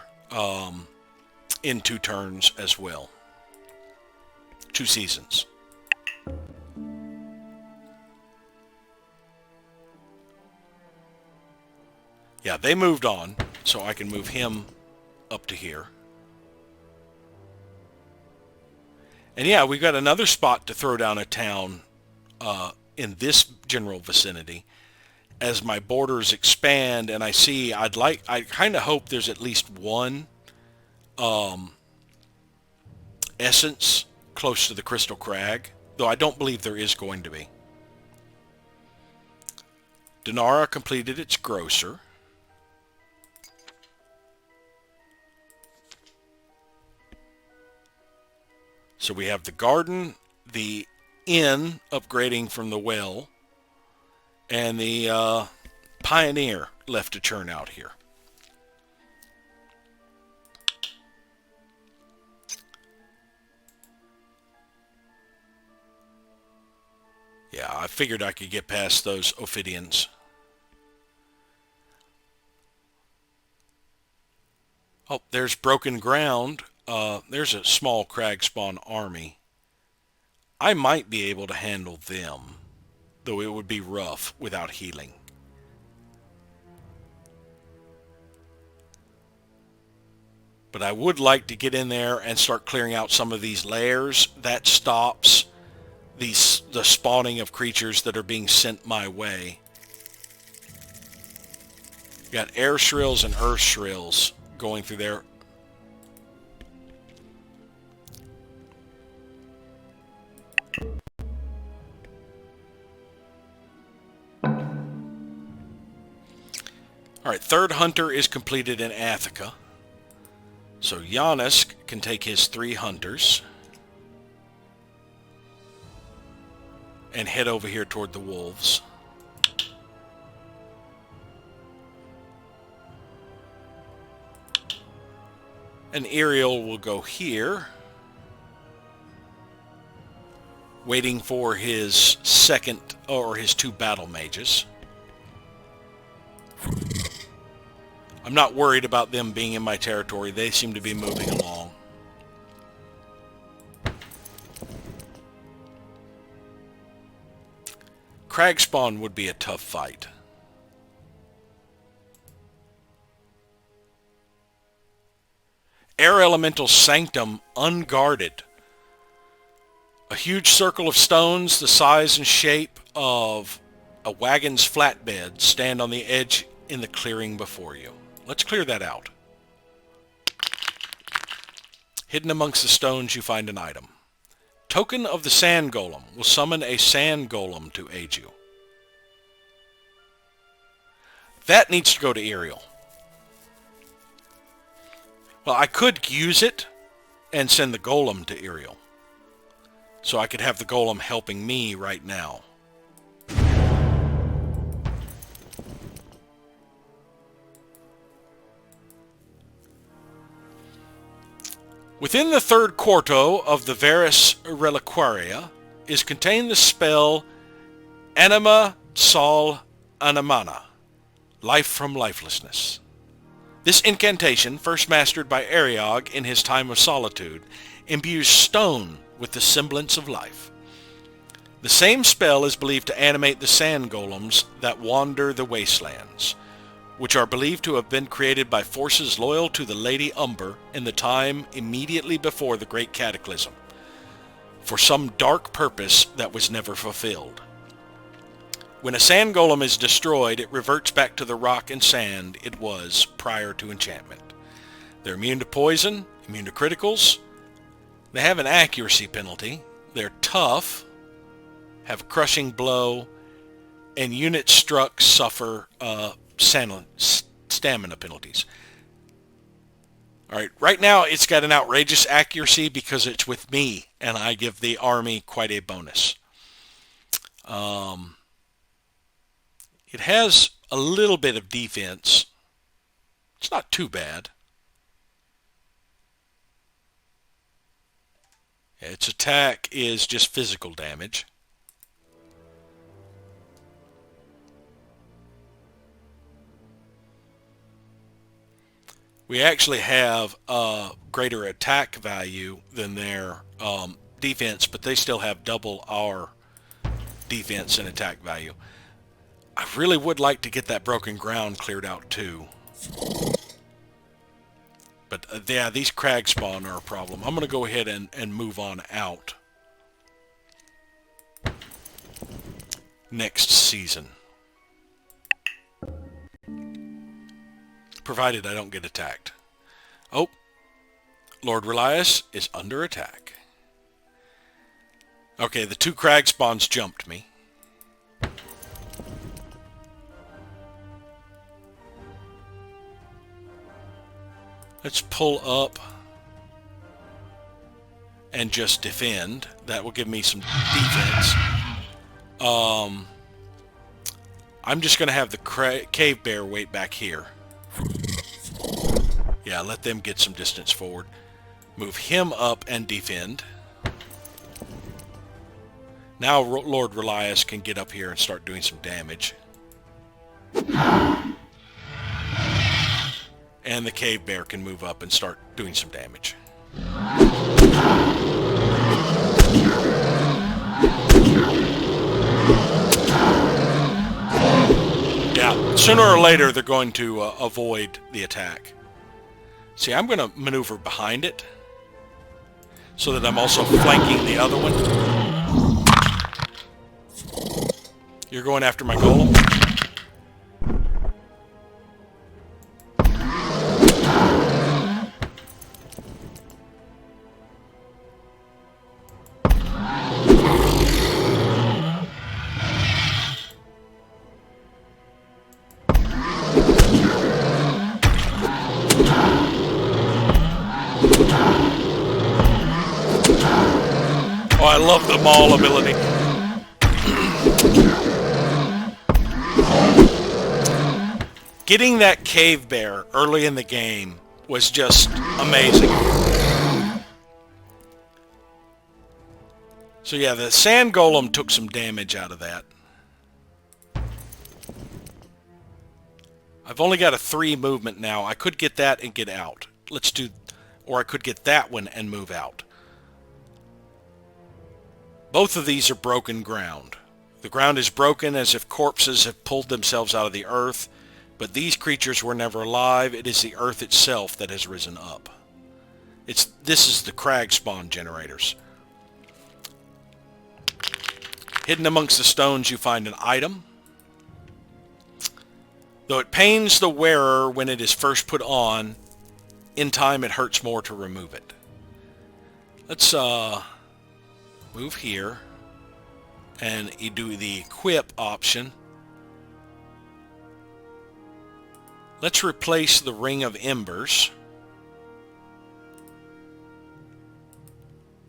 in 2 turns as well. 2 seasons. Yeah, they moved on, so I can move him up to here. And yeah, we've got another spot to throw down a town in this general vicinity. As my borders expand and I see, I kind of hope there's at least one essence close to the Crystal Crag, though I don't believe there is going to be. Dinara completed its grocer. So we have the garden, the inn upgrading from the well, and the pioneer left to churn out here. Yeah, I figured I could get past those Ophidians. Oh, there's broken ground. There's a small crag spawn army. I might be able to handle them, though it would be rough without healing. But I would like to get in there and start clearing out some of these lairs. That stops the spawning of creatures that are being sent my way. You got air shrills and earth shrills going through there. Alright, third hunter is completed in Athica. So Giannis can take his 3 hunters and head over here toward the wolves. And Ariel will go here, waiting for his second or his 2 battle mages. I'm not worried about them being in my territory. They seem to be moving along. Cragspawn would be a tough fight. Air Elemental Sanctum unguarded. A huge circle of stones the size and shape of a wagon's flatbed stand on the edge in the clearing before you. Let's clear that out. Hidden amongst the stones you find an item. Token of the Sand Golem will summon a Sand Golem to aid you. That needs to go to Ariel. Well, I could use it and send the Golem to Ariel. So I could have the Golem helping me right now. Within the third quarto of the Varus Reliquaria is contained the spell Anima Sol Animana, Life from Lifelessness. This incantation, first mastered by Ariog in his time of solitude, imbues stone with the semblance of life. The same spell is believed to animate the sand golems that wander the wastelands, which are believed to have been created by forces loyal to the Lady Umber in the time immediately before the Great Cataclysm, for some dark purpose that was never fulfilled. When a sand golem is destroyed, it reverts back to the rock and sand it was prior to enchantment. They're immune to poison, immune to criticals. They have an accuracy penalty. They're tough, have a crushing blow, and units struck suffer stamina penalties. Alright, right now it's got an outrageous accuracy because it's with me, and I give the army quite a bonus. It has a little bit of defense. It's not too bad. Its attack is just physical damage. We actually have a greater attack value than their defense, but they still have double our defense and attack value. I really would like to get that broken ground cleared out too. But yeah, these crag spawn are a problem. I'm going to go ahead and move on out next season. Provided I don't get attacked. Oh, Lord Relias is under attack. Okay, the 2 crag spawns jumped me. Let's pull up and just defend. That will give me some defense. I'm just going to have the cave bear wait back here. Yeah, let them get some distance forward. Move him up and defend. Now Lord Relias can get up here and start doing some damage. And the cave bear can move up and start doing some damage. Yeah, sooner or later they're going to avoid the attack. See, I'm going to maneuver behind it so that I'm also flanking the other one. You're going after my golem? Oh, I love the maul ability. Getting that cave bear early in the game was just amazing. So yeah, the sand golem took some damage out of that. I've only got a 3 movement now. I could get that and get out. Let's do, or I could get that one and move out. Both of these are broken ground. The ground is broken as if corpses have pulled themselves out of the earth, but these creatures were never alive. It is the earth itself that has risen up. This is the crag spawn generators. Hidden amongst the stones you find an item. Though it pains the wearer when it is first put on, in time it hurts more to remove it. Let's move here and you do the equip option. Let's replace the Ring of Embers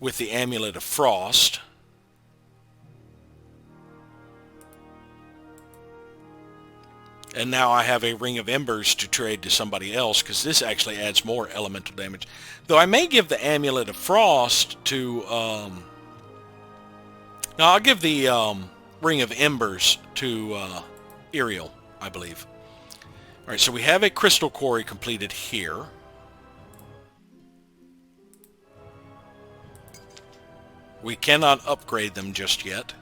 with the Amulet of Frost. And now I have a Ring of Embers to trade to somebody else, because this actually adds more elemental damage. Though I may give the Amulet of Frost to... no, I'll give the Ring of Embers to Iriel, I believe. Alright, so we have a crystal quarry completed here. We cannot upgrade them just yet.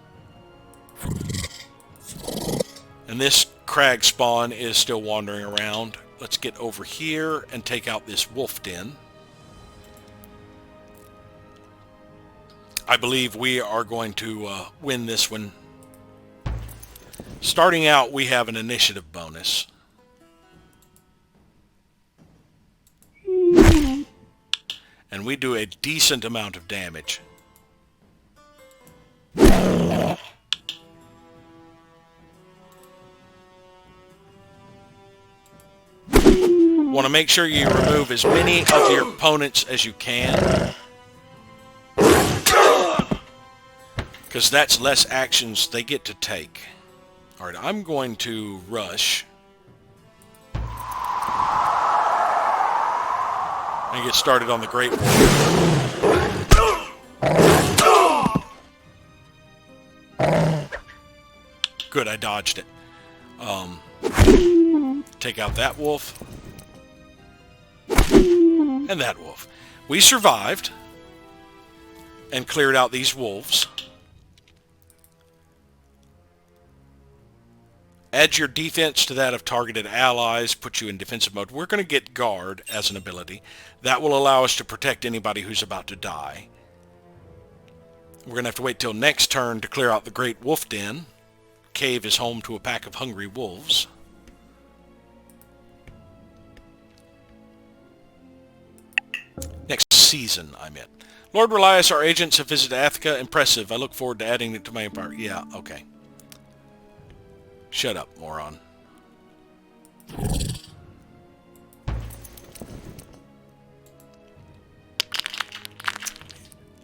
And this crag spawn is still wandering around. Let's get over here and take out this wolf den. I believe we are going to win this one. Starting out, we have an initiative bonus. And we do a decent amount of damage. Want to make sure you remove as many of your opponents as you can, because that's less actions they get to take. Alright, I'm going to rush and get started on the Great War. Good, I dodged it. Take out that wolf. And that wolf. We survived and cleared out these wolves. Add your defense to that of targeted allies, put you in defensive mode. We're going to get guard as an ability. That will allow us to protect anybody who's about to die. We're going to have to wait till next turn to clear out the Great Wolf Den. Cave is home to a pack of hungry wolves. Next season, I meant. Lord Relias, our agents have visited Attica. Impressive. I look forward to adding it to my empire. Yeah, okay. Shut up, moron.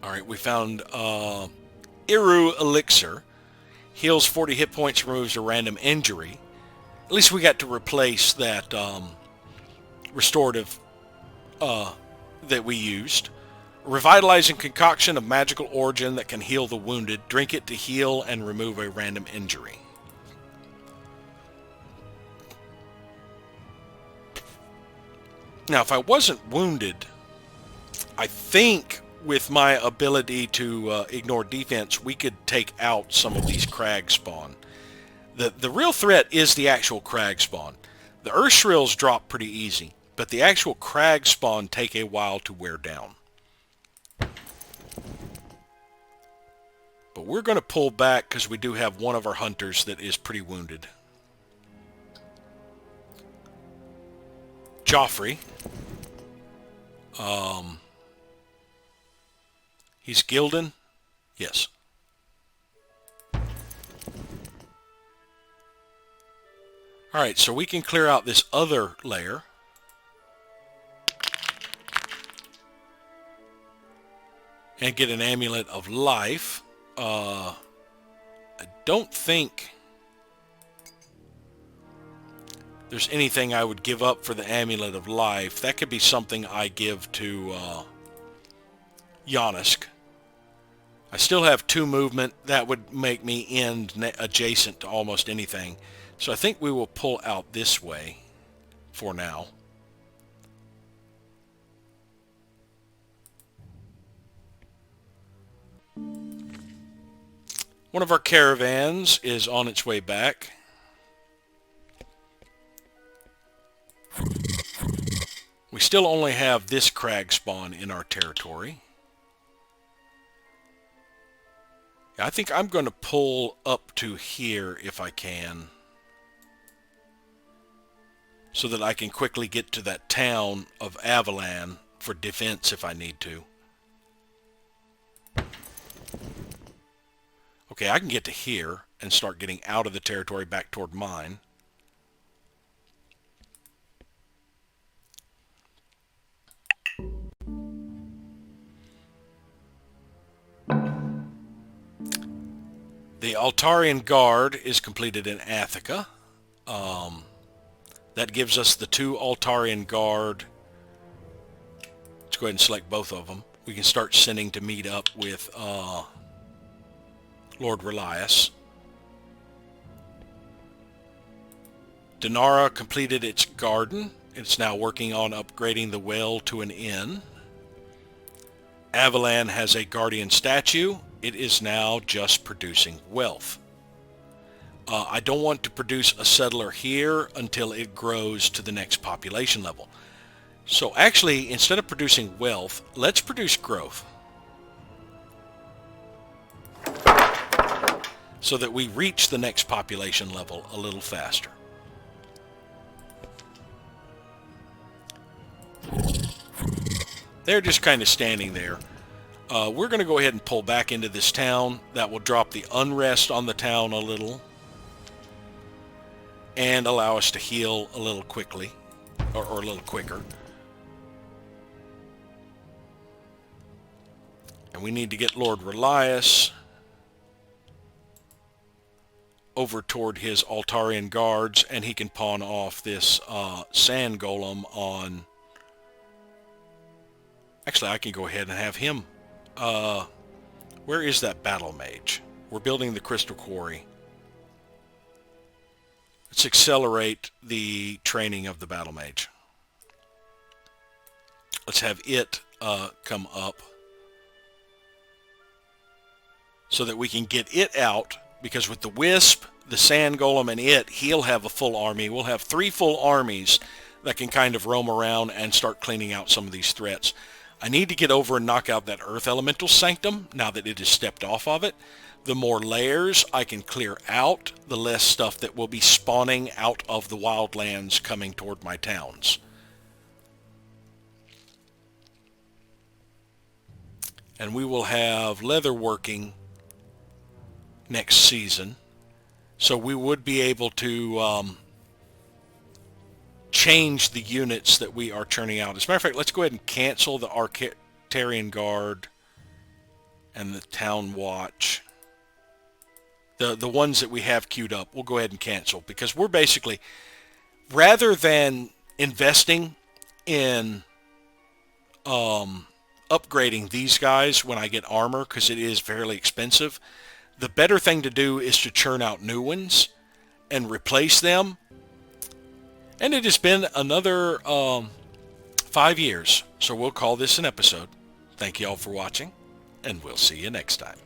Alright, we found Iru Elixir. Heals 40 hit points, removes a random injury. At least we got to replace that restorative that we used. A revitalizing concoction of magical origin that can heal the wounded. Drink it to heal and remove a random injury. Now, if I wasn't wounded, I think with my ability to ignore defense, we could take out some of these crag spawn. The real threat is the actual crag spawn. The earth shrills drop pretty easy, but the actual crag spawn take a while to wear down. But we're going to pull back because we do have one of our hunters that is pretty wounded. Joffrey. He's Gildan? Yes. Alright, so we can clear out this other layer. And get an Amulet of Life. I don't think there's anything I would give up for the Amulet of Life. That could be something I give to Yonisk. I still have 2 movement. That would make me end adjacent to almost anything. So I think we will pull out this way for now. One of our caravans is on its way back. We still only have this crag spawn in our territory. I think I'm going to pull up to here if I can, so that I can quickly get to that town of Avalan for defense if I need to. Okay, I can get to here and start getting out of the territory back toward mine. The Altarian Guard is completed in Athica. That gives us the 2 Altarian Guard. Let's go ahead and select both of them. We can start sending to meet up with Lord Relias. Dinara completed its garden. It's now working on upgrading the well to an inn. Avalan has a guardian statue. It is now just producing wealth. I don't want to produce a settler here until it grows to the next population level. So actually, instead of producing wealth, let's produce growth. So that we reach the next population level a little faster. They're just kind of standing there. We're going to go ahead and pull back into this town. That will drop the unrest on the town a little. And allow us to heal a little quickly. Or a little quicker. And we need to get Lord Relias over toward his Altarian guards, and he can pawn off this sand golem on... Actually, I can go ahead and have him. Where is that battle mage? We're building the crystal quarry. Let's accelerate the training of the battle mage. Let's have it come up so that we can get it out, because with the wisp, the sand golem, and he'll have a full army. We'll have 3 full armies that can kind of roam around and start cleaning out some of these threats. I need to get over and knock out that Earth Elemental Sanctum now that it has stepped off of it. The more layers I can clear out, the less stuff that will be spawning out of the wildlands coming toward my towns. And we will have leatherworking next season. So we would be able to change the units that we are churning out. As a matter of fact, let's go ahead and cancel the Arctarian Guard and the Town Watch. The ones that we have queued up, we'll go ahead and cancel, because we're basically, rather than investing in upgrading these guys when I get armor, because it is fairly expensive, the better thing to do is to churn out new ones and replace them. And it has been another 5 years, so we'll call this an episode. Thank you all for watching, and we'll see you next time.